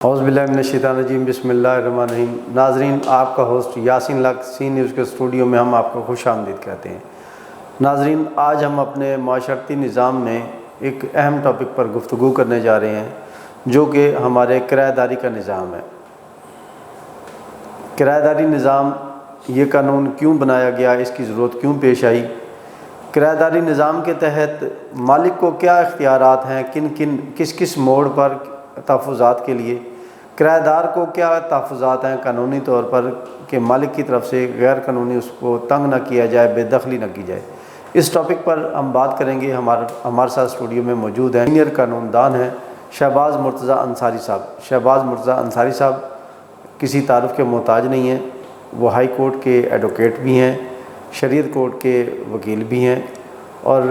اعوذ باللہ من الشیطان الرجیم، بسم اللہ الرحمن الرحیم۔ ناظرین، آپ کا ہوسٹ یاسین لاکھ سی نیوز کے اسٹوڈیو میں ہم آپ کو خوش آمدید کہتے ہیں۔ ناظرین، آج ہم اپنے معاشرتی نظام میں ایک اہم ٹاپک پر گفتگو کرنے جا رہے ہیں، جو کہ ہمارے کرایہ داری کا نظام ہے۔ کرایہ داری نظام، یہ قانون کیوں بنایا گیا، اس کی ضرورت کیوں پیش آئی؟ کرایہ داری نظام کے تحت مالک کو کیا اختیارات ہیں، کس موڑ پر تحفظات کے لیے؟ کرایہ دار کو کیا تحفظات ہیں قانونی طور پر کہ مالک کی طرف سے غیر قانونی اس کو تنگ نہ کیا جائے، بے دخلی نہ کی جائے؟ اس ٹاپک پر ہم بات کریں گے۔ ہمارے ساتھ اسٹوڈیو میں موجود ہیں سینئر قانون دان ہیں شہباز مرتضیٰ انصاری صاحب۔ شہباز مرتضیٰ انصاری صاحب کسی تعارف کے محتاج نہیں ہیں، وہ ہائی کورٹ کے ایڈوکیٹ بھی ہیں، شریعت کورٹ کے وکیل بھی ہیں، اور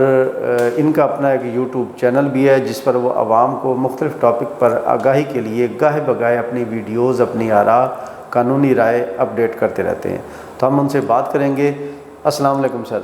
ان کا اپنا ایک یوٹیوب چینل بھی ہے جس پر وہ عوام کو مختلف ٹاپک پر آگاہی کے لیے گاہے بگاہے اپنی ویڈیوز، اپنی آراء، قانونی رائے اپڈیٹ کرتے رہتے ہیں۔ تو ہم ان سے بات کریں گے۔ السلام علیکم سر۔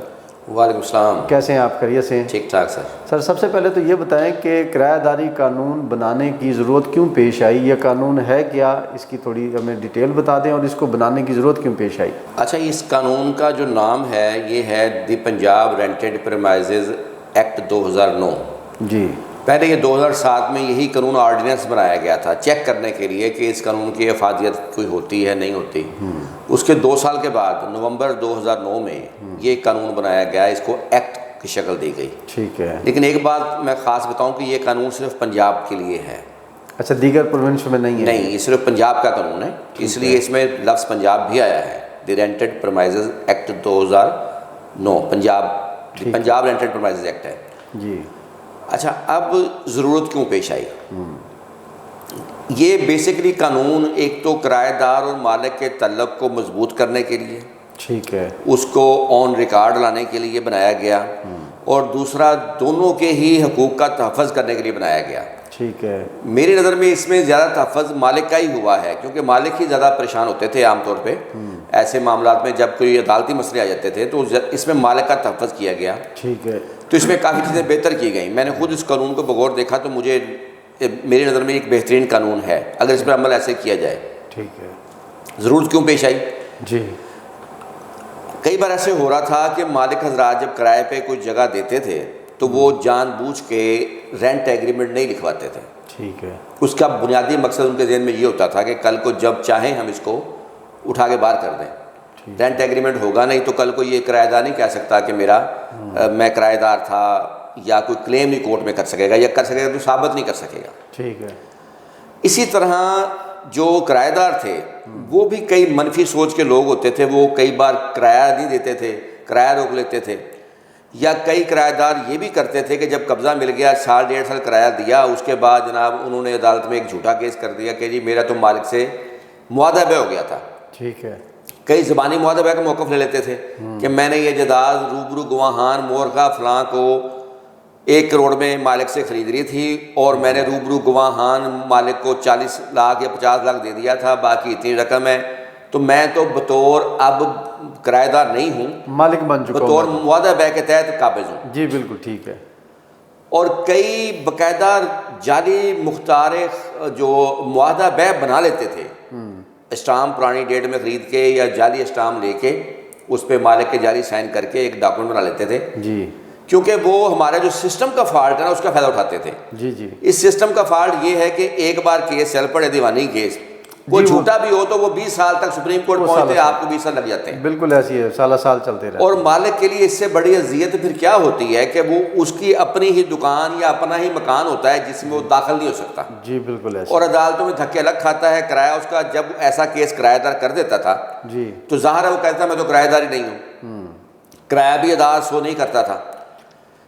وعلیکم السلام۔ کیسے ہیں آپ؟ خیریت سے ہیں؟ ٹھیک ٹھاک سر۔ سر، سب سے پہلے تو یہ بتائیں کہ کرایہ داری قانون بنانے کی ضرورت کیوں پیش آئی؟ یہ قانون ہے کیا؟ اس کی تھوڑی ہمیں ڈیٹیل بتا دیں، اور اس کو بنانے کی ضرورت کیوں پیش آئی؟ اچھا، اس قانون کا جو نام ہے یہ ہے دی پنجاب رینٹڈ پریمائزز ایکٹ 2009۔ جی۔ پہلے یہ 2007 میں یہی قانون آرڈیننس بنایا گیا تھا چیک کرنے کے لیے کہ اس قانون کی افادیت کوئی ہوتی ہے نہیں ہوتی۔ اس کے 2 سال کے بعد نومبر 2009 میں یہ قانون بنایا گیا، اس کو ایکٹ کی شکل دی گئی۔ ٹھیک ہے۔ لیکن ایک بات میں خاص بتاؤں کہ یہ قانون صرف پنجاب کے لیے ہے۔ اچھا، دیگر پروونس میں نہیں ہے؟ نہیں، یہ صرف پنجاب کا قانون ہے، اس لیے اس میں لفظ پنجاب بھی آیا ہے۔ The Rented Premises Act 2009 Punjab Rented Premises Act ہے۔ جی۔ اچھا، اب ضرورت کیوں پیش آئی؟ یہ بیسیکلی قانون ایک تو کرایہ دار اور مالک کے تعلق کو مضبوط کرنے کے لیے، ٹھیک ہے، اس کو آن ریکارڈ لانے کے لیے بنایا گیا، اور دوسرا دونوں کے ہی حقوق کا تحفظ کرنے کے لیے بنایا گیا۔ ٹھیک ہے۔ میری نظر میں اس میں زیادہ تحفظ مالک کا ہی ہوا ہے، کیونکہ مالک ہی زیادہ پریشان ہوتے تھے عام طور پہ ایسے معاملات میں۔ جب کوئی عدالتی مسئلے آ جاتے تھے تو اس میں مالک کا تحفظ کیا گیا۔ ٹھیک ہے۔ تو اس میں کافی چیزیں بہتر کی گئیں۔ میں نے خود اس قانون کو بغور دیکھا تو مجھے میری نظر میں ایک بہترین قانون ہے اگر اس پر عمل ایسے کیا جائے۔ ٹھیک ہے۔ ضرورت کیوں پیش آئی؟ جی۔ کئی بار ایسے ہو رہا تھا کہ مالک حضرات جب کرائے پہ کوئی جگہ دیتے تھے تو وہ جان بوجھ کے رینٹ ایگریمنٹ نہیں لکھواتے تھے۔ ٹھیک ہے۔ اس کا بنیادی مقصد ان کے ذہن میں یہ ہوتا تھا کہ کل کو جب چاہیں ہم اس کو اٹھا کے باہر کر دیں۔ رینٹ ایگریمنٹ ہوگا نہیں تو کل کو یہ کرایہ دار نہیں کہہ سکتا کہ میں کرایہ دار تھا، یا کوئی کلیم نہیں کورٹ میں کر سکے گا، یا کر سکے گا تو ثابت نہیں کر سکے گا۔ ٹھیک ہے۔ اسی طرح جو کرایہ دار تھے وہ بھی کئی منفی سوچ کے لوگ ہوتے تھے، وہ کئی بار کرایہ نہیں دیتے تھے، کرایہ روک لیتے تھے، یا کئی کرایہ دار یہ بھی کرتے تھے کہ جب قبضہ مل گیا، 1.5 سال کرایہ دیا، اس کے بعد جناب انہوں نے عدالت میں ایک جھوٹا کیس کر دیا کہ جی میرا تو مالک سے معاہدہ بے ہو گیا تھا۔ ٹھیک ہے۔ کئی زبانی معاہدہ بے کا موقف لے لیتے تھے کہ میں نے یہ جائیداد روبرو گواہان مورخہ فلاں کو 1 کروڑ میں مالک سے خرید رہی تھی، اور میں نے روبرو گواہان مالک کو 40 لاکھ یا 50 لاکھ دے دیا تھا، باقی اتنی رقم ہے، تو میں تو بطور اب کرایہ دار نہیں ہوں، مالک بن چکا ہوں، بطور معاہدہ بے کے تحت قابض ہوں۔ جی بالکل ٹھیک ہے۔ اور کئی باقاعدہ جعلی مختار جو معاہدہ بے بنا لیتے تھے، اسٹامپ پرانی ڈیٹ میں خرید کے یا جعلی اسٹامپ لے کے اس پہ مالک کے جعلی سائن کر کے ایک ڈاکومنٹ بنا لیتے تھے، جی، کیونکہ وہ ہمارے جو سسٹم کا فالٹ ہے نا اس کا فائدہ اٹھاتے تھے۔ جی جی۔ اس سسٹم کا فالٹ یہ ہے کہ ایک بار کیس چل پڑے، دیوانی کیس، کوئی جھوٹا بھی ہو تو وہ 20 سال تک سپریم کورٹ پہنچتے، آپ کو 20 سال لگ جاتے ہیں۔ بالکل ایسی ہے، سالہ سال چلتے رہتے ہیں۔ اور مالک کے لیے اس سے بڑی اذیت پھر کیا ہوتی ہے کہ وہ اس کی اپنی ہی دکان یا اپنا ہی مکان ہوتا ہے جس میں وہ داخل نہیں ہو سکتا، جی بالکل ایسی، اور عدالتوں میں دھکے الگ کھاتا ہے۔ کرایہ اس کا جب ایسا کیس کرایہ دار کر دیتا تھا جی، تو ظاہر ہے وہ کہتا ہے میں تو کرایہ دار ہی نہیں ہوں، کرایہ بھی ادا سو نہیں کرتا تھا،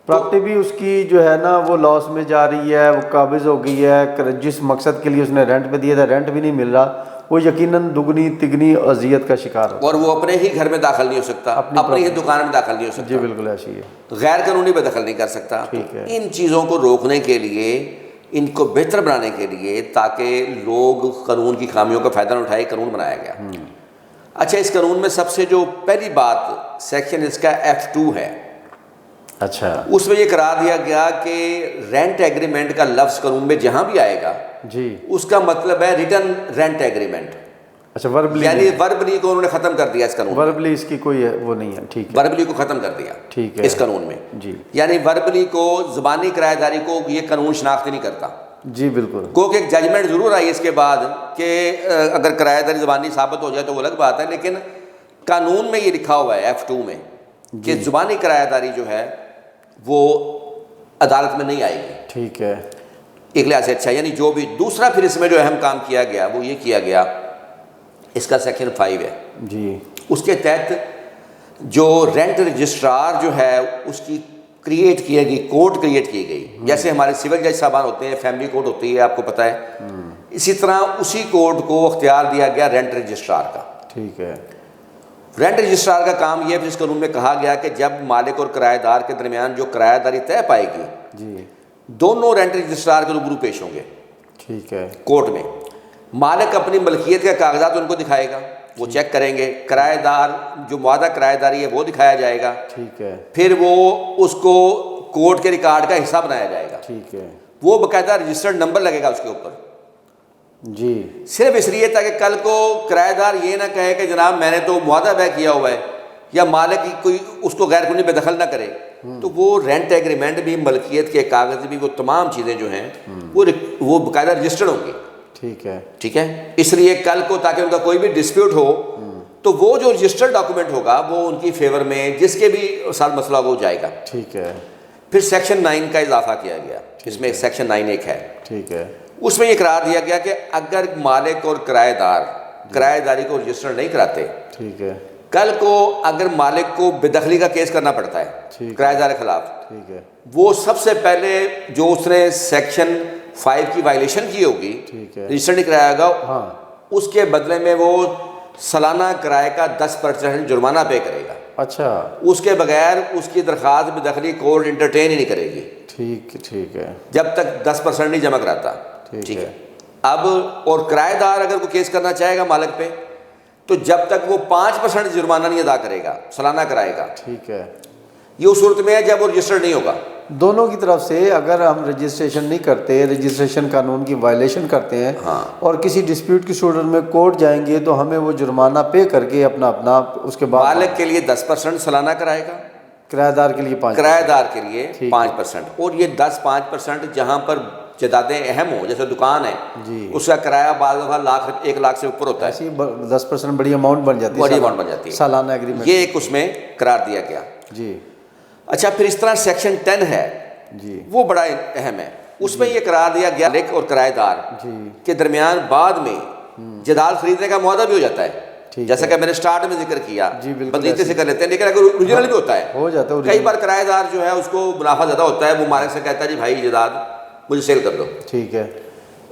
پراپرٹی بھی اس کی جو ہے نا وہ لاس میں جا رہی ہے، وہ قابض ہو گئی ہے، جس مقصد کے لیے اس نے رینٹ پہ دیا تھا رینٹ بھی نہیں مل رہا، وہ یقیناً دگنی تگنی اذیت کا شکار ہو، اور وہ اپنے ہی گھر میں داخل نہیں ہو سکتا، اپنی ہی دکان میں داخل نہیں ہو سکتا، جی بالکل ایسی ہے، غیر قانونی پہ دخل نہیں کر سکتا۔ ٹھیک ہے۔ ان چیزوں کو روکنے کے لیے، ان کو بہتر بنانے کے لیے، تاکہ لوگ قانون کی خامیوں کا فائدہ نہ اٹھائے، قانون بنایا گیا۔ اچھا، اس قانون میں سب سے جو پہلی بات سیکشن اس کا F2 ہے، اچھا اس میں یہ قرار دیا گیا کہ رینٹ ایگریمنٹ کا لفظ قانون میں جہاں بھی آئے گا جی اس کا مطلب ہے ریٹن رینٹ ایگریمنٹ، اچھا وربلی یعنی وربلی کو انہوں نے ختم کر دیا اس قانون میں، وربلی اس کی کوئی وہ نہیں ہے، ٹھیک ہے وربلی کو ختم کر دیا ٹھیک ہے اس قانون میں، جی یعنی وربلی کو زبانی کرایہ داری کو یہ قانون شناخت نہیں کرتا، جی بالکل گو کہ ایک ججمنٹ ضرور آئی اس کے بعد کہ اگر کرایہ داری زبانی ثابت ہو جائے تو وہ الگ بات ہے، لیکن قانون میں یہ لکھا ہوا ہے F2 میں کہ زبانی کرایہ داری جو ہے وہ عدالت میں نہیں آئے گی، ٹھیک ہے ایک لحاظ سے اچھا، یعنی جو بھی دوسرا پھر اس میں جو اہم کام کیا گیا وہ یہ کیا گیا، اس کا سیکشن 5 ہے، جی اس کے تحت جو رینٹ رجسٹرار جو ہے اس کی کریٹ کی گئی کوڈ کریٹ کی گئی، جیسے ہمارے سول جج صاحبان ہوتے ہیں فیملی کوڈ ہوتی ہے آپ کو پتہ ہے، اسی طرح اسی کوڈ کو اختیار دیا گیا رینٹ رجسٹرار کا۔ ٹھیک ہے رینٹ رجسٹرار کا کام یہ ہے، اس قانون میں کہا گیا کہ جب مالک اور کرایہ دار کے درمیان جو کرایہ داری طے پائے گی جی دونوں رینٹ رجسٹرار کے روبرو پیش ہوں گے ٹھیک ہے کورٹ میں، مالک اپنی ملکیت کے کاغذات ان کو دکھائے گا، وہ چیک کریں گے، کرایہ دار جو معاہدہ کرایہ داری ہے وہ دکھایا جائے گا، ٹھیک ہے پھر وہ اس کو کورٹ کے ریکارڈ کا حصہ بنایا جائے گا، ٹھیک ہے وہ باقاعدہ رجسٹرڈ نمبر لگے گا اس کے اوپر، جی صرف اس لیے تاکہ کل کو کرایہ دار یہ نہ کہے کہ جناب میں نے تو معاہدہ طے کیا ہوا ہے، یا مالک کی کوئی اس کو غیر قانونی بے دخل نہ کرے، تو وہ رینٹ ایگریمنٹ بھی ملکیت کے کاغذ بھی وہ تمام چیزیں جو ہیں وہ باقاعدہ رجسٹرڈ ہوں گی، ٹھیک ہے ٹھیک ہے، اس لیے کل کو تاکہ ان کا کوئی بھی ڈسپیوٹ ہو تو وہ جو رجسٹرڈ ڈاکومنٹ ہوگا وہ ان کی فیور میں جس کے بھی ساتھ مسئلہ ہو جائے گا۔ ٹھیک ہے پھر سیکشن 9 کا اضافہ کیا گیا، اس میں سیکشن 9 ایک ہے، ٹھیک ہے اس میں یہ قرار دیا گیا کہ اگر مالک اور کرایہ دار کرایہ داری کو رجسٹر نہیں کراتے، ٹھیک ہے کل کو اگر مالک کو بے دخلی کا کیس کرنا پڑتا ہے کرایہ دار کے خلاف، ٹھیک ہے وہ سب سے پہلے جو اس نے سیکشن 5 کی وائلیشن کی ہوگی، ٹھیک ہے رجسٹر نہیں کرایا ہوگا، ہاں اس کے بدلے میں وہ سالانہ کرائے کا 10% جرمانہ پے کرے گا، اچھا اس کے بغیر اس کی درخواست بے دخلی کورٹ انٹرٹین ہی نہیں کرے گی ٹھیک ہے جب تک 10% نہیں جمع کراتا، ٹھیک ہے اب اور کرایہ دار اگر کوئی کیس کرنا چاہے گا مالک پہ تو جب تک وہ 5% جرمانہ نہیں ادا کرے گا سالانہ کرائے گا، ٹھیک ہے یہ اس صورت میں ہے جب وہ رجسٹر نہیں ہوگا۔ دونوں کی طرف سے اگر ہم رجسٹریشن نہیں کرتے، رجسٹریشن قانون کی وائلیشن کرتے ہیں اور کسی ڈسپیوٹ کی صورت میں کورٹ جائیں گے تو ہمیں وہ جرمانہ پے کر کے اپنا اس کے بعد مالک کے لیے 10% سالانہ کرائے گا، کرایہ دار کے لیے 5 کرایہ دار کے لیے 5%، اور یہ 5% جہاں پر جائیدادیں اہم ہوں جیسے دکان ہے جی اس کا کرایہ بعض دفعہ 1 لاکھ سے اوپر ہوتا ہے، ایسی 10% بڑی اماؤنٹ بن جاتی ہے، بڑی اماؤنٹ بن جاتی ہے، سالانہ ایگریمنٹ، یہ ایک اس میں قرار دیا گیا۔ جی اچھا پھر اس طرح سیکشن 10 ہے، جی وہ بڑا اہم ہے، اس میں یہ قرار دیا گیا مالک اور کرایہ دار جی کے درمیان بعد میں جائیداد خریدنے کا معاہدہ بھی ہو جاتا ہے، جیسا کہ میں نے سٹارٹ میں ذکر کیا، جی بالکل بدلیتے سے کر لیتے ہیں، لیکن اگر اوریجنل بھی ہوتا ہے، ہو جاتا ہے کئی بار کرایہ دار جو ہے اس کو منافع زیادہ ہوتا ہے، وہ مالک سے کہتا ہے جی بھائی جائیداد مجھے سیل کر دو، ٹھیک ہے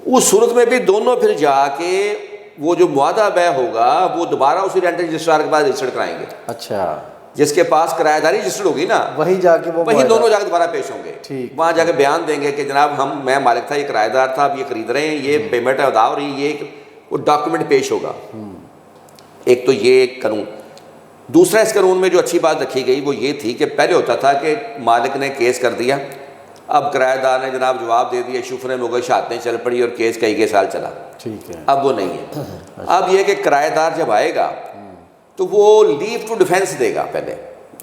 اس صورت میں بھی دونوں پھر جا کے وہ جو معاہدہ بیع ہوگا وہ دوبارہ اسی رینٹ رجسٹرار کے پاس رجسٹر کرائیں گے، اچھا جس کے پاس کرایہ داری رجسٹر ہوگی نا وہی جا کے وہی دونوں جا کے دوبارہ پیش ہوں گے، ٹھیک وہاں جا کے بیان دیں گے کہ جناب میں مالک تھا، یہ کرایہ دار تھا، اب یہ خرید رہے ہیں، یہ پیمنٹ ادا ہو رہی ہے، یہ وہ ڈاکومنٹ پیش ہوگا۔ ایک تو یہ قانون، دوسرا اس قانون میں جو اچھی بات رکھی گئی وہ یہ تھی کہ پہلے ہوتا تھا کہ مالک نے کیس کر دیا، اب کرایہ دار نے جناب جواب دے دیا، شفرے میں گئی، شہادتیں چل پڑی اور کیس کئی سال چلا، ٹھیک ہے اب وہ نہیں ہے، اب یہ کہ کرایہ دار جب آئے گا تو وہ لیو ٹو ڈیفینس دے گا پہلے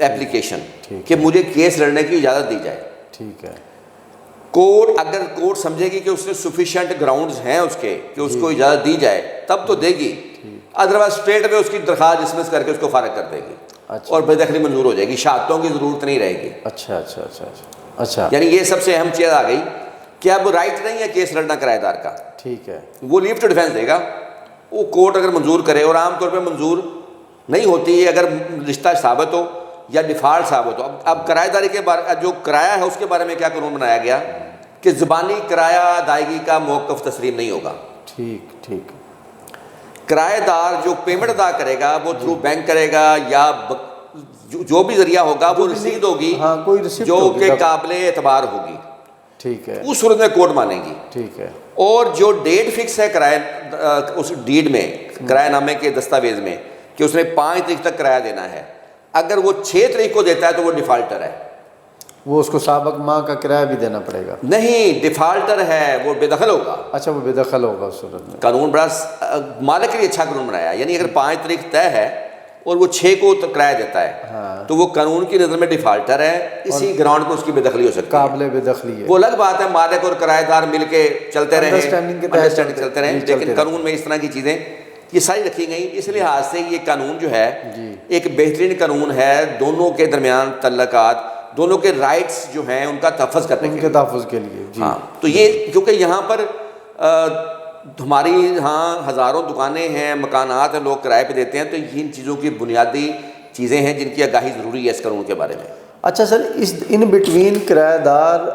اپلیکیشن کہ مجھے کیس لڑنے کی اجازت دی جائے، ٹھیک ہے کورٹ اگر کورٹ سمجھے گی کہ اس نے سفیشینٹ گراؤنڈز ہیں اس کے کہ اس کو اجازت دی جائے تب تو دے گی، ادروائز اسٹریٹ میں اس کی درخواست ڈسمس کر کے اس کو فارغ کر دے گی اور بے دخلی منظور ہو جائے گی، شہادتوں کی ضرورت نہیں رہے گی۔ اچھا اچھا اچھا اچھا اچھا یعنی یہ سب سے اہم چیز آ گئی کہ اب رائٹ نہیں ہے کیس لڑنا کرایہ دار کا، ٹھیک ہے وہ لیو ٹو ڈیفینس دے گا، وہ کورٹ اگر منظور کرے، اور عام طور پہ منظور نہیں ہوتی ہے اگر رشتہ ثابت ہو یا ڈیفالٹ ثابت ہو۔ اب کرایہ داری کے بارے جو کرایہ ہے اس کے بارے میں کیا قانون بنایا گیا کہ زبانی کرایہ ادائیگی کا موقف تسلیم نہیں ہوگا، ٹھیک ٹھیک کرایہ دار جو پیمنٹ ادا کرے گا وہ تھرو بینک کرے گا یا جو بھی ذریعہ ہوگا وہ رسید ہوگی ہاں کوئی رسیپٹ جو ہوگی، کہ قابل اعتبار ہوگی، ٹھیک ہے اس صورت میں کورٹ مانے گی۔ ٹھیک ہے اور جو ڈیٹ فکس ہے کرایہ اس ڈیڈ میں کرایہ نامے کے دستاویز میں کہ اس نے 5 تاریخ تک کرایہ دینا ہے، اگر وہ 6 تاریخ کو دیتا ہے تو وہ ڈیفالٹر ہے، وہ اس کو سابق ماہ کا کرایہ بھی دینا پڑے گا؟ نہیں، ڈیفالٹر ہے وہ بے دخل ہوگا. اچھا وہ بے دخل ہوگا اس صورت میں. قانون بڑا مالک کے لیے اچھا قانون بنایا، یعنی اگر 5 تاریخ طے ہے اور وہ 6 کو کرایہ دیتا ہے تو وہ قانون کی نظر میں ڈیفالٹر ہے، اسی گراؤنڈ پر اس کی بے دخلی ہو سکتی ہے، قابل بے دخلی ہے. وہ الگ بات ہے مالک اور کرایہ دار مل کے چلتے رہے، Understanding کے تحت انڈرسٹینڈنگ چلتے رہے، چلتے لیکن قانون میں اس طرح کی چیزیں یہ ساری رکھی گئیں. اس لحاظ سے یہ قانون جو ہے ایک بہترین قانون ہے دونوں کے درمیان تعلقات، دونوں کے رائٹس جو ہیں ان کا تحفظ کرنے ان کے کے تحفظ کے لیے. جی ہاں، تو یہ کیونکہ یہاں پر ہماری ہاں ہزاروں دکانیں ہیں، مکانات ہیں، لوگ کرائے پہ دیتے ہیں، تو ان چیزوں کی بنیادی چیزیں ہیں جن کی آگاہی ضروری ہے اس قانون کے بارے میں. اچھا سر، اس ان بٹوین کرایہ دار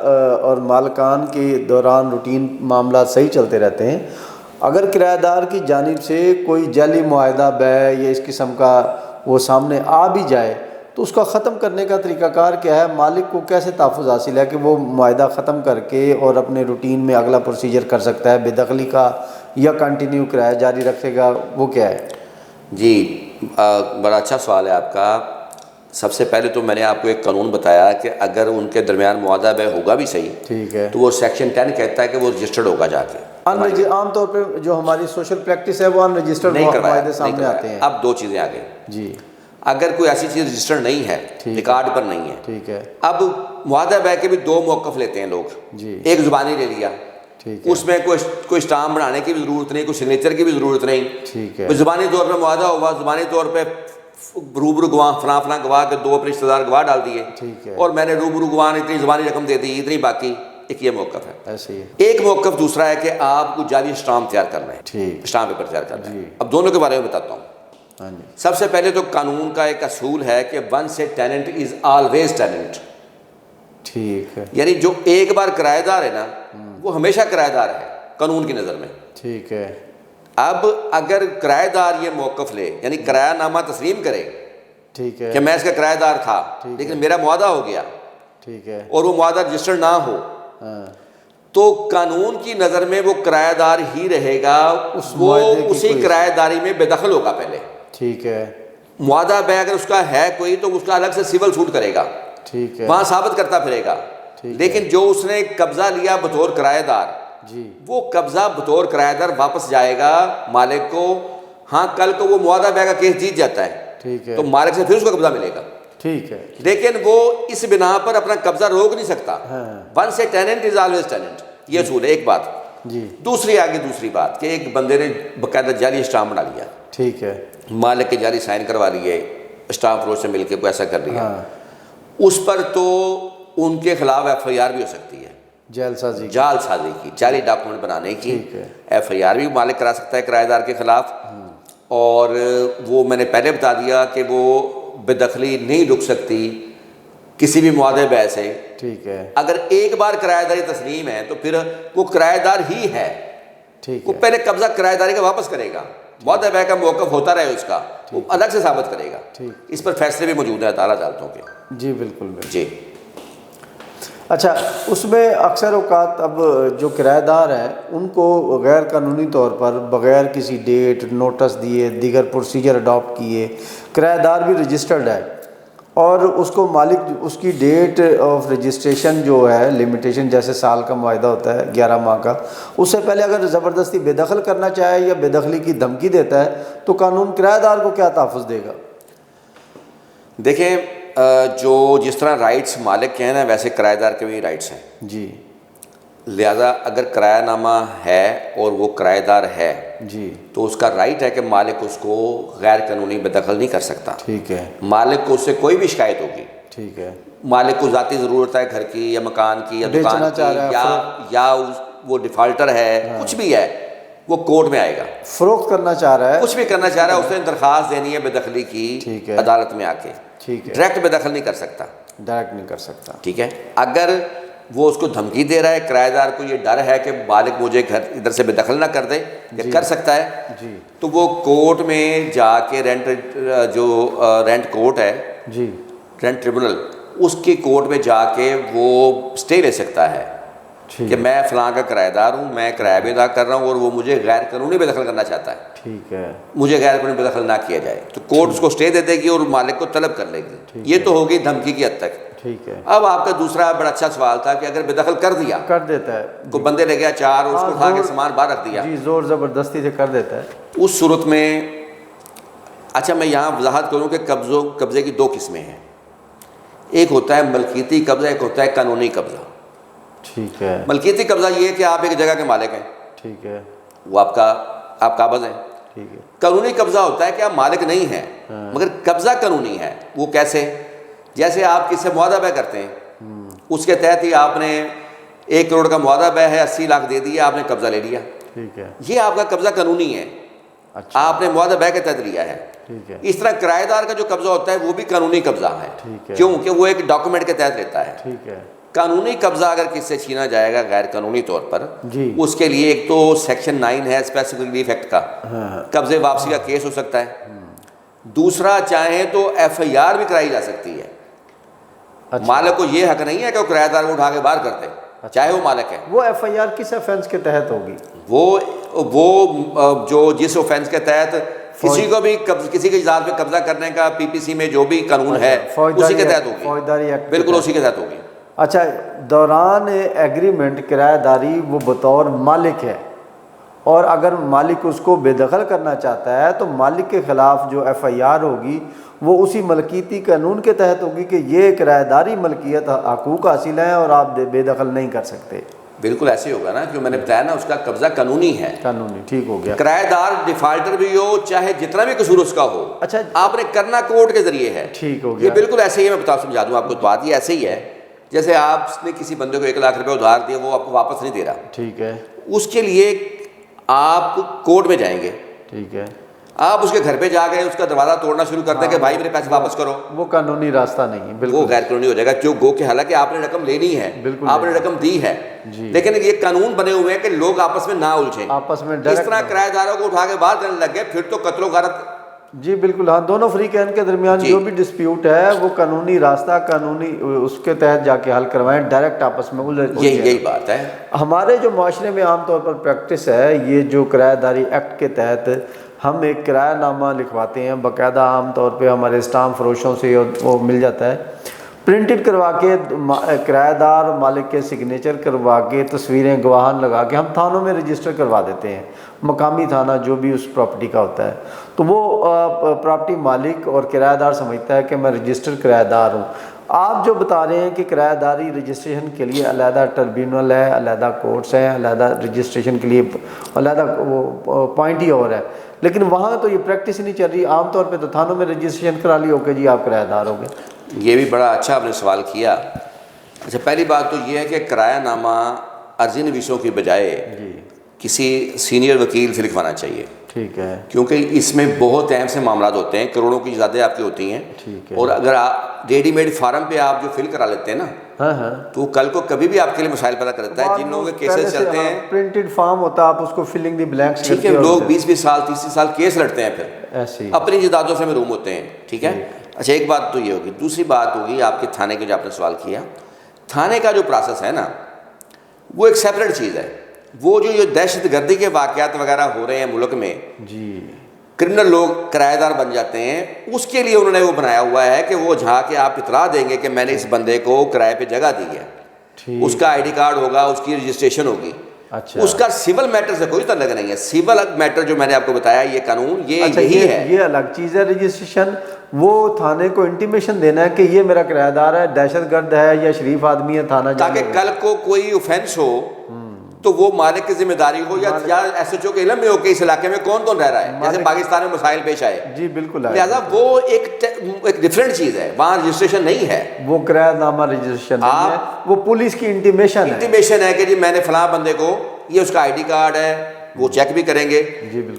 اور مالکان کے دوران روٹین معاملات صحیح چلتے رہتے ہیں. اگر کرایہ دار کی جانب سے کوئی جعلی معاہدہ بے یا اس قسم کا وہ سامنے آ بھی جائے تو اس کا ختم کرنے کا طریقہ کار کیا ہے؟ مالک کو کیسے تحفظ حاصل ہے کہ وہ معاہدہ ختم کر کے اور اپنے روٹین میں اگلا پروسیجر کر سکتا ہے، بے دخلی کا یا کنٹینیو کرایہ جاری رکھے گا، وہ کیا ہے؟ جی بڑا اچھا سوال ہے آپ کا. سب سے پہلے تو میں نے آپ کو ایک قانون بتایا کہ اگر ان کے درمیان معاہدہ بے ہوگا بھی صحیح، ٹھیک ہے، تو وہ سیکشن 10 کہتا ہے کہ وہ رجسٹرڈ ہوگا جا کے. عام طور پہ جو ہماری سوشل پریکٹس ہے وہ ان رجسٹرڈ معاہدے سامنے آتے ہیں. اب 2 چیزیں آگے. جی، اگر کوئی ایسی چیز رجسٹرڈ نہیں ہے، ریکارڈ پر نہیں ہے، ٹھیک ہے، اب معاہدہ بے کے بھی 2 موقف لیتے ہیں لوگ. جی، ایک زبانی لے لیا، ٹھیک ہے، اس میں کوئی اسٹامپ بنانے کی بھی ضرورت نہیں، کوئی سگنیچر کی بھی ضرورت نہیں. ٹھیک ہے، کوئی زبانی طور پہ معاہدہ ہوا، زبانی طور پہ روبرو گواہ فلاں گواہ کے 2 اپنے رشتہ دار گواہ ڈال دیے، ٹھیک ہے، اور میں نے روبرو گواہ نے اتنی زبانی رقم دے دی، اتنی باقی. ایک یہ موقف ہے. ایسے ہی. ایک موقف دوسرا ہے کہ آپ کو جعلی اسٹامپ تیار کرنا ہے، ٹھیک، اسٹامپ پیپر تیار کرنا ہے. جی. اب دونوں کے بارے میں بتاتا ہوں. ہاں جی، سب سے پہلے تو قانون کا ایک اصول ہے کہ once a tenant is always tenant. ٹھیک ہے، یعنی جو ایک بار کرایہ دار ہے نا وہ ہمیشہ کرایہ دار ہے قانون کی نظر میں. ٹھیک ہے، اب اگر کرایہ دار یہ موقف لے، یعنی کرایہ نامہ تسلیم کرے ٹھیک ہے، کہ میں اس کا کرایہ دار تھا لیکن میرا معاہدہ ہو گیا، ٹھیک ہے، اور وہ معاہدہ رجسٹرڈ نہ ہو، ہاں، تو قانون کی نظر میں وہ کرایہ دار ہی رہے گا، وہ اسی کرایہ داری میں بے دخل ہوگا. پہلے ٹھیک ہے، معاہدہ بے اگر اس کا ہے کوئی تو اس کا الگ سے سول سوٹ کرے گا، ٹھیک ہے، وہاں ثابت کرتا پھرے گا. لیکن جو اس نے قبضہ لیا بطور کرایہ دار، جی، وہ قبضہ بطور کرایہ دار واپس جائے گا مالک کو. ہاں کل کو وہ معاہدہ بے کا کیس جیت جاتا ہے ٹھیک ہے، تو مالک سے پھر اس کو قبضہ ملے گا. ٹھیک ہے، لیکن وہ اس بنا پر اپنا قبضہ روک نہیں سکتا. ہاں، once a tenant is always tenant, یہ اصول ہے. ایک بات. جی، دوسری بات کہ ایک بندے نے باقاعدہ جعلی اسٹامپ بنا لیا، ٹھیک ہے، مالک کے جعلی سائن کروا لیے، اسٹامپ فروش سے مل کے کوئی ایسا کر لیا، ہاں، اس پر تو ان کے خلاف FIR بھی ہو سکتی ہے، جعل سازی، جعل سازی کی، جعلی ڈاکومنٹ بنانے کی. ٹھیک ہے، FIR بھی مالک کرا سکتا ہے کرایہ دار کے خلاف. اور وہ میں نے پہلے بتا دیا کہ وہ بے دخلی نہیں رک سکتی کسی بھی معاہدے بے سے. ٹھیک ہے، اگر ایک بار کرایہ داری تسلیم ہے تو پھر وہ کرایہ دار ہی ہے، ٹھیک وہ ہے، پہلے قبضہ کرایہ داری کا واپس کرے گا. معاہدہ بے کا موقف ہوتا رہے اس کا، وہ الگ سے ثابت کرے گا. ٹھیک، اس پر فیصلے بھی موجود ہیں اعلیٰ عدالتوں کے. جی بالکل بالکل. جی اچھا، اس میں اکثر اوقات اب جو کرایہ دار ہیں ان کو غیر قانونی طور پر بغیر کسی ڈیٹ نوٹس دیے دیگر پروسیجر اڈاپٹ کیے، کرایہ دار بھی رجسٹرڈ ہے اور اس کو مالک اس کی ڈیٹ آف رجسٹریشن جو ہے لمیٹیشن، جیسے سال کا معاہدہ ہوتا ہے 11 ماہ کا، اس سے پہلے اگر زبردستی بے دخل کرنا چاہے یا بے دخلی کی دھمکی دیتا ہے تو قانون کرایہ دار کو کیا تحفظ دے گا؟ دیکھیں، جو جس طرح رائٹس مالک کے ہیں نا ویسے کرایہ دار کے بھی رائٹس ہیں. جی، لہذا اگر کرایہ نامہ ہے اور وہ کرایہ دار ہے جی، تو اس کا رائٹ ہے کہ مالک اس کو غیر قانونی بے دخل نہیں کر سکتا. ٹھیک ہے، مالک کو اس سے کوئی بھی شکایت ہوگی، ٹھیک ہے، مالک کو ذاتی ضرورت ہے گھر کی یا مکان کی یا دکان بیچنا چاہ رہا ہے، کی یا وہ ڈیفالٹر ہے، کچھ بھی ہے، وہ کورٹ میں آئے گا. فروخت کرنا چاہ رہا ہے، کچھ بھی کرنا چاہ رہا ہے، اس نے درخواست دینی ہے بے دخلی کی ٹھیک ہے، عدالت میں آ کے. ٹھیک ہے، ڈائریکٹ بے دخل نہیں کر سکتا. ڈائریکٹ نہیں کر سکتا. ٹھیک ہے. اگر وہ اس کو دھمکی دے رہا ہے، کرایہ دار کو یہ ڈر ہے کہ مالک مجھے گھر ادھر سے بے دخل نہ کر دے یا کر سکتا ہے، جی، تو وہ کورٹ میں جا کے رینٹ کورٹ ہے، جی، رینٹ ٹریبونل، اس کی کورٹ میں جا کے وہ اسٹے لے سکتا ہے کہ میں فلاں کا کرایہ دار ہوں، میں کرایہ بھی ادا کر رہا ہوں اور وہ مجھے غیر قانونی بے دخل کرنا چاہتا ہے، ٹھیک ہے، مجھے غیر قانونی بے دخل نہ کیا جائے، تو کورٹ اس کو اسٹے دے دے گی اور مالک کو طلب کر لے گی. یہ تو ہوگی دھمکی کی حد تک. ٹھیک ہے. اب آپ کا دوسرا بڑا اچھا سوال تھا کہ اگر بے دخل کر دیا، کر دیتا ہے کوئی بندے لے گیا 4 اور اس کو اٹھا کے سامان باہر رکھ دیا، جی زور زبردستی سے کر دیتا ہے. اس صورت میں اچھا میں یہاں وضاحت کروں کہ قبضے کی 2 قسمیں ہیں. ایک ہوتا ہے ملکیتی قبضہ، ایک ہوتا ہے قانونی قبضہ. ٹھیک ہے. ملکیتی قبضہ یہ ہے کہ آپ ایک جگہ کے مالک ہیں، ٹھیک ہے. وہ آپ قابض ہیں. ٹھیک ہے. قانونی قبضہ ہوتا ہے کہ آپ مالک نہیں ہیں مگر قبضہ قانونی ہے. وہ کیسے؟ جیسے آپ کس سے معاہدہ بے کرتے ہیں، اس کے تحت ہی آپ نے 1 کروڑ کا معاہدہ بے ہے، 80 لاکھ دے دیا، آپ نے قبضہ لے لیا. ٹھیک ہے. یہ آپ کا قبضہ قانونی ہے. اچھا. آپ نے معاہدہ بے کے تحت لیا ہے. ٹھیک ہے. اس طرح کرایہ دار کا جو قبضہ ہوتا ہے وہ بھی قانونی قبضہ ہے. ٹھیک ہے. کیونکہ وہ ایک ڈاکومنٹ کے تحت لیتا ہے. ٹھیک ہے. قانونی قبضہ اگر کس سے چھینا جائے گا غیر قانونی طور پر، جی اس کے لیے ایک تو سیکشن 9 ہے اسپیسیفک ریلیف ایکٹ کا، قبضے واپسی کا کیس ہو سکتا ہے. دوسرا چاہیں تو FIR بھی کرائی جا سکتی ہے. مالک کو یہ حق نہیں ہے کہ وہ کرایہ دار کو اٹھا کے باہر کر دے، چاہے وہ مالک ہے. وہ FIR کس آفینس کے تحت ہوگی؟ وہ جو جس آفینس کے تحت کسی کو بھی کسی کی ذات پہ قبضہ کرنے کا PPC میں جو بھی قانون ہے اسی کے تحت ہوگی. فوجداری ایکٹ بالکل اسی کے تحت ہوگی. اچھا، دوران ایگریمنٹ کرایہ داری وہ بطور مالک ہے، اور اگر مالک اس کو بے دخل کرنا چاہتا ہے تو مالک کے خلاف جو FIR ہوگی وہ اسی ملکیتی قانون کے تحت ہوگی کہ یہ کرایہ داری ملکیت حقوق حاصل ہیں اور آپ بے دخل نہیں کر سکتے. بالکل ایسے ہی ہوگا نا، جو میں نے بتایا نا، اس کا قبضہ قانونی ہے. قانونی. ٹھیک ہو گیا. کرایہ دار ڈیفالٹر بھی ہو چاہے جتنا بھی قصور اس کا ہو، اچھا آپ نے کرنا کورٹ کے ذریعے ہے. ٹھیک ہو یہ گیا. بالکل ایسے ہی ہے. میں سمجھا دوں آپ کو بات، یہ ایسے ہی ہے جیسے آپ نے کسی بندے کو 1 لاکھ روپے ادھار دیا، وہ آپ کو واپس نہیں دے رہا. ٹھیک ہے. اس کے لیے آپ کورٹ میں جائیں گے. ٹھیک ہے. آپ اس کے گھر پہ جا کے اس کا دروازہ توڑنا شروع کر دیں کہ بھائی میرے پیسے واپس کرو. وہ قانونی راستہ نہیں ہے. بالکل وہ غیر قانونی ہو جائے گا. جو گو کہ حالانکہ آپ نے رقم لینی ہے، آپ نے رقم دی ہے، لیکن یہ قانون بنے ہوئے ہیں کہ لوگ آپس میں نہ الجھیں. آپس میں اس طرح کرایہ داروں کو اٹھا کے باہر کرنے لگ گئے، پھر تو قتل و غارت. جی بالکل. ہاں، دونوں فریقین کے درمیان جو بھی ڈسپیوٹ ہے وہ قانونی راستہ، قانونی اس کے تحت جا کے حل کروائیں، ڈائریکٹ آپس میں یہی بات ہے. ہمارے جو معاشرے میں عام طور پر پریکٹس ہے، یہ جو کرایہ داری ایکٹ کے تحت ہم ایک کرایہ نامہ لکھواتے ہیں باقاعدہ، عام طور پہ ہمارے اسٹامپ فروشوں سے وہ مل جاتا ہے، پرنٹڈ کروا کے کرایہ دار مالک کے سگنیچر کروا کے تصویریں گواہان لگا کے ہم تھانوں میں رجسٹر کروا دیتے ہیں، مقامی تھانہ جو بھی اس پراپرٹی کا ہوتا ہے. تو وہ پراپرٹی مالک اور کرایہ دار سمجھتا ہے کہ میں رجسٹر کرایہ دار ہوں. آپ جو بتا رہے ہیں کہ کرایہ داری رجسٹریشن کے لیے علیحدہ ٹربیونل ہے، علیحدہ کورٹس ہیں، علیحدہ رجسٹریشن کے لیے علیحدہ وہ پوائنٹ ہی اور ہے، لیکن وہاں تو یہ پریکٹس ہی نہیں چل رہی. عام طور پہ تو تھانوں میں رجسٹریشن کرا لی، اوکے جی آپ کرایہ دار ہو گئے. یہ بھی بڑا اچھا آپ نے سوال کیا. اچھا، پہلی بات تو یہ ہے کہ کرایہ نامہ عرضی نویسوں کی بجائے کسی سینئر وکیل سے لکھوانا چاہیے. ٹھیک ہے. کیونکہ اس میں بہت اہم سے معاملات ہوتے ہیں، کروڑوں کی زیادہ آپ کی ہوتی ہیں. ٹھیک ہے. اور اگر آپ ریڈی میڈ فارم پہ آپ جو فل کرا لیتے ہیں نا، تو کل کو کبھی بھی آپ کے لیے مسائل پیدا کر دیتا ہے. جن لوگوں کے کیسز چلتے ہیں، پرنٹڈ فارم ہوتا ہے، آپ اس کو فلنگ دی بلینکس، ٹھیک ہے، لوگ 20 سال 30 سال کیس لڑتے ہیں، پھر ایسے ہی اپنی جائیدادوں سے محروم ہوتے ہیں. ٹھیک ہے. اچھا، ایک بات تو یہ ہوگی. دوسری بات ہوگی آپ کے تھانے کے جو آپ نے سوال کیا، تھانے کا جو پروسیس ہے نا، وہ ایک سیپریٹ چیز ہے. وہ جو دہشت گردی کے واقعات وغیرہ ہو رہے ہیں ملک میں، جی کرمنل لوگ کرایہ دار بن جاتے ہیں، اس کے لیے انہوں نے وہ بنایا ہوا ہے کہ وہ جہاں کے آپ اطلاع دیں گے کہ میں نے اس بندے کو کرائے پہ جگہ دی ہے، اس کا ID کارڈ ہوگا، اس کی رجسٹریشن ہوگی. اچھا، اس کا سول میٹر سے کوئی تعلق نہیں ہے. سول میٹر جو میں نے آپ کو بتایا یہ قانون، یہ اچھا یہی ہے. یہ الگ چیز ہے. رجسٹریشن وہ تھانے کو انٹیمیشن دینا ہے کہ یہ میرا کرایہ دار ہے، دہشت گرد ہے یا شریف آدمی ہے، تھانہ تاکہ کل کو کوئی اوفینس ہو تو وہ مالک کی ذمہ داری ہو یا SHO کے علم میں ہو کہ اس علاقے میں کون کون رہ رہا ہے. جیسے پاکستان میں مسائل پیش آئے، جی بالکل. لہٰذا وہ ایک ڈفرینٹ چیز ہے، وہاں رجسٹریشن نہیں ہے، وہ کرایہ نامہ رجسٹریشن نہیں ہے، وہ پولیس کی انٹیمیشن ہے کہ جی میں نے فلاں بندے کو، یہ اس کا ID کارڈ ہے، وہ چیک بھی کریں گے.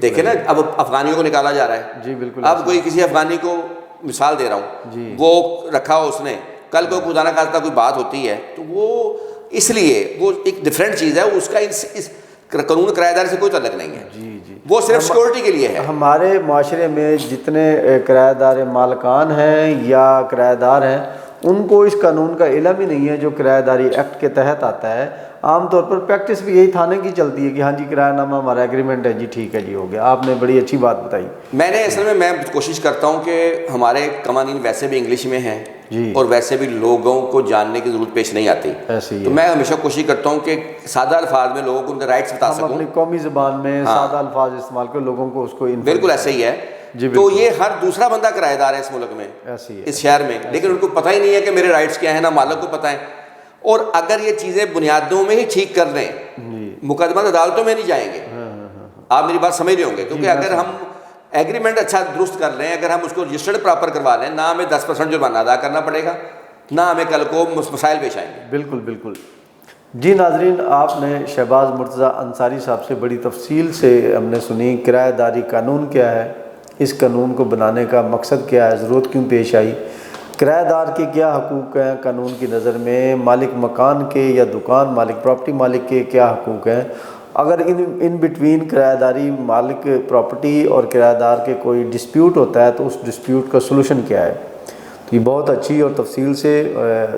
دیکھیں نا، اب افغانیوں کو نکالا جا رہا ہے. جی بالکل. اب کوئی کسی افغانی کو مثال دے رہا ہوں، وہ رکھا ہو اس نے، کل کو خدا نہ خواستہ کوئی بات ہوتی ہے تو وہ اس لیے وہ ایک ڈفرینٹ چیز ہے، اس کا اس قانون کرایہ داری سے کوئی تعلق نہیں ہے. جی وہ صرف سیکورٹی کے لیے ہے. ہمارے معاشرے میں جتنے کرایہ دار مالکان ہیں یا کرایہ دار ہیں، ان کو اس قانون کا علم ہی نہیں ہے جو کرایہ داری ایکٹ کے تحت آتا ہے. عام طور پر پریکٹس بھی یہی تھانے کی چلتی ہے کہ ہاں جی کرایہ نامہ ہمارا ایگریمنٹ ہے، جی ٹھیک ہے جی ہو گیا. آپ نے بڑی اچھی بات بتائی. میں نے اصل میں کوشش کرتا ہوں کہ ہمارے قوانین ویسے بھی انگلش میں ہیں، جی۔ اور ویسے بھی لوگوں کو جاننے کی ضرورت پیش نہیں آتی. ایسے ہی تو ہے. میں ہمیشہ کوشش کرتا ہوں کہ سادہ الفاظ میں لوگوں کو ان کے رائٹس بتا ہم سکوں. اپنی قومی زبان میں ہاں. سادہ الفاظ استعمال کر لوگوں کو اس کو بالکل ایسے ہی ہے. جی تو بالکل یہ ہر دوسرا بندہ کرایہ دار ہے اس ملک میں، ایسے ہی ہے. اس شہر میں، لیکن ان کو پتہ ہی نہیں ہے کہ میرے رائٹس کیا ہیں، نہ مالک کو پتہ ہے. اور اگر یہ چیزیں بنیادوں میں ہی ٹھیک کر لیں، جی. مقدمہ عدالتوں میں نہیں جائیں گے. آپ میری بات سمجھ رہے ہوں گے، کیونکہ میں اگر ہم ایگریمنٹ اچھا درست کر لیں، اگر ہم اس کو رجسٹرڈ پراپر کروا لیں، نہ ہمیں 10% جرمانہ ادا کرنا پڑے گا، نہ ہمیں کل کو مسائل پیش آئیں گے. بالکل بالکل. جی ناظرین، آپ نے شہباز مرتضیٰ انصاری صاحب سے بڑی تفصیل سے ہم نے سنی کرایہ داری قانون کیا ہے، اس قانون کو بنانے کا مقصد کیا ہے، ضرورت کیوں پیش آئی، کرایہ دار کے کیا حقوق ہیں قانون کی نظر میں، مالک مکان کے یا دکان مالک پراپرٹی مالک کے کیا حقوق ہیں، اگر ان بٹوین کرایہ داری مالک پراپرٹی اور کرایہ دار کے کوئی ڈسپیوٹ ہوتا ہے تو اس ڈسپیوٹ کا سلوشن کیا ہے. تو یہ بہت اچھی اور تفصیل سے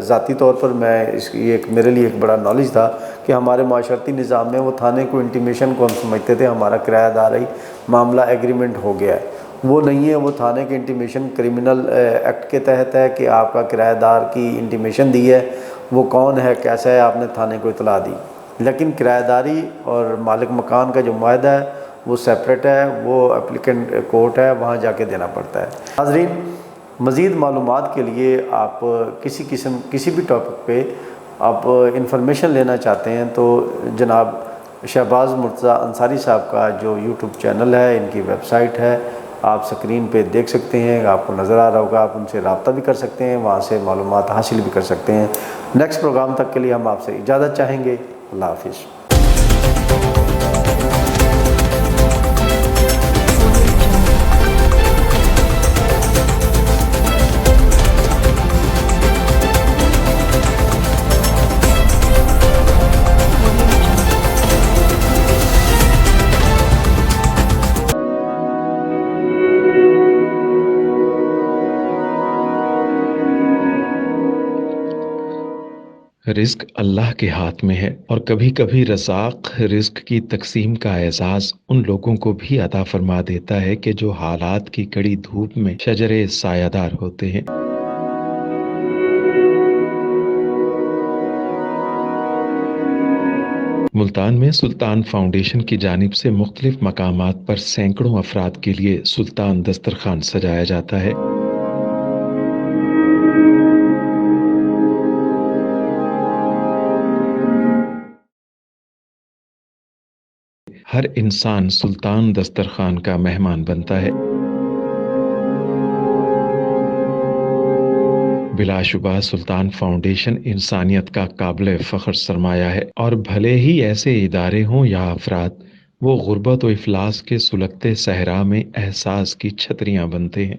ذاتی طور پر میں یہ میرے لیے ایک بڑا نالج تھا کہ ہمارے معاشرتی نظام میں وہ تھانے کو انٹیمیشن کو ہم سمجھتے تھے ہمارا کرایہ دار ہی معاملہ ایگریمنٹ ہو گیا ہے. وہ نہیں ہے. وہ تھانے کے انٹیمیشن کرمنل ایکٹ کے تحت ہے کہ آپ کا کرایہ دار کی انٹیمیشن دی ہے، وہ کون ہے کیسا ہے، آپ نے تھانے کو اطلاع دی. لیکن کرایہ داری اور مالک مکان کا جو معاہدہ ہے وہ سیپریٹ ہے، وہ اپلیکنٹ کورٹ ہے، وہاں جا کے دینا پڑتا ہے. ناظرین، مزید معلومات کے لیے آپ کسی بھی ٹاپک پہ آپ انفارمیشن لینا چاہتے ہیں تو جناب شہباز مرتضیٰ انصاری صاحب کا جو یوٹیوب چینل ہے، ان کی ویب سائٹ ہے، آپ سکرین پہ دیکھ سکتے ہیں، آپ کو نظر آ رہا ہوگا. آپ ان سے رابطہ بھی کر سکتے ہیں، وہاں سے معلومات حاصل بھی کر سکتے ہیں. نیکسٹ پروگرام تک کے لیے ہم آپ سے اجازت چاہیں گے. اللہ حافظ. رزق اللہ کے ہاتھ میں ہے، اور کبھی کبھی رزاق رزق کی تقسیم کا اعزاز ان لوگوں کو بھی عطا فرما دیتا ہے کہ جو حالات کی کڑی دھوپ میں شجرے سایہ دار ہوتے ہیں. ملتان میں سلطان فاؤنڈیشن کی جانب سے مختلف مقامات پر سینکڑوں افراد کے لیے سلطان دسترخوان سجایا جاتا ہے. ہر انسان سلطان دسترخوان کا مہمان بنتا ہے. بلا شبہ سلطان فاؤنڈیشن انسانیت کا قابل فخر سرمایہ ہے، اور بھلے ہی ایسے ادارے ہوں یا افراد، وہ غربت و افلاس کے سلگتے صحرا میں احساس کی چھتریاں بنتے ہیں.